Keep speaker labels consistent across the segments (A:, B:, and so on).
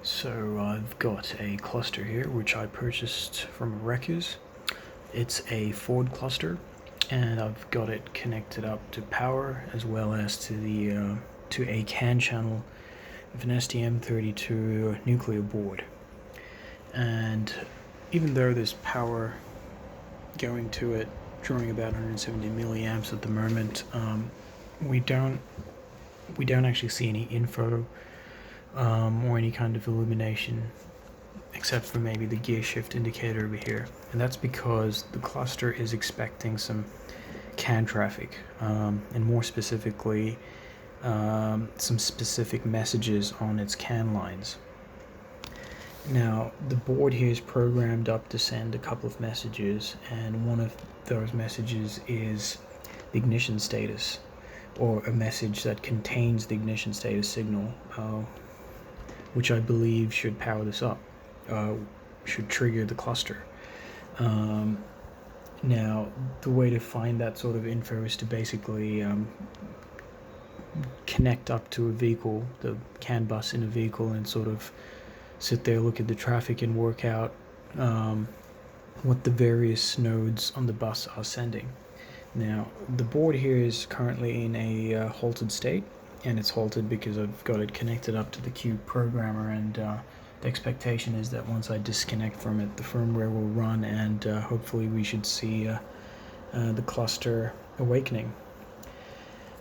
A: So I've got a cluster here which I purchased from Wreckers. It's a Ford cluster, and I've got it connected up to power as well as to the to a CAN channel of an STM32 Nucleo board. And even though there's power going to it, drawing about 170 milliamps at the moment, we don't actually see any info or any kind of illumination except for maybe the gear shift indicator over here, and that's because the cluster is expecting some CAN traffic, and more specifically some specific messages on its CAN lines. Now the board here is programmed up to send a couple of messages, and one of those messages is the ignition status, or a message that contains the ignition status signal, which I believe should power this up, should trigger the cluster. Now, the way to find that sort of info is to basically connect up to a vehicle, the CAN bus in a vehicle, and sort of sit there, look at the traffic, and work out what the various nodes on the bus are sending. Now, the board here is currently in a halted state, and it's halted because I've got it connected up to the Cube programmer, and the expectation is that once I disconnect from it, the firmware will run, and hopefully we should see the cluster awakening.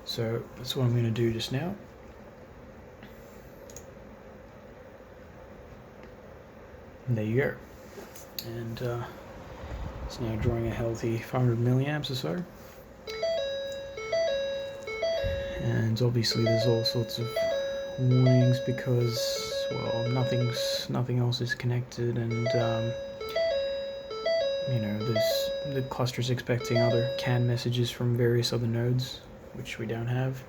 A: So that's what I'm going to do just now. And there you go. And it's now drawing a healthy 500 milliamps or so. And obviously there's all sorts of warnings because, well, nothing else is connected, and the cluster's expecting other CAN messages from various other nodes, which we don't have,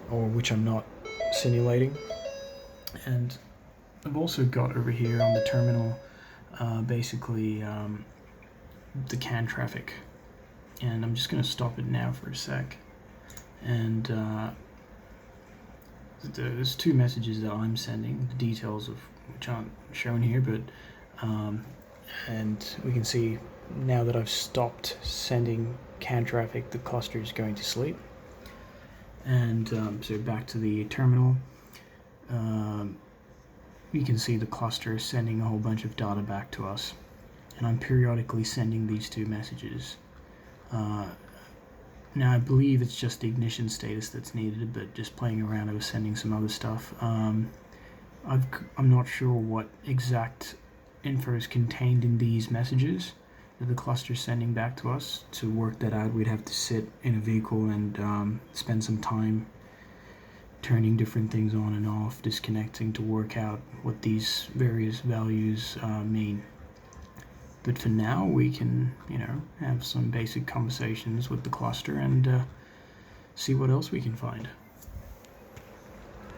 A: or which I'm not simulating. And I've also got over here on the terminal basically the CAN traffic, and I'm just going to stop it now for a sec. And there's two messages that I'm sending, the details of which aren't shown here, but and we can see now that I've stopped sending CAN traffic, the cluster is going to sleep. And so back to the terminal, you can see the cluster is sending a whole bunch of data back to us, and I'm periodically sending these two messages. Now I believe it's just the ignition status that's needed, but just playing around I was sending some other stuff. I'm not sure what exact info is contained in these messages that the cluster is sending back to us. To work that out, we'd have to sit in a vehicle and spend some time turning different things on and off, disconnecting, to work out what these various values mean. But for now, we can, have some basic conversations with the cluster and see what else we can find.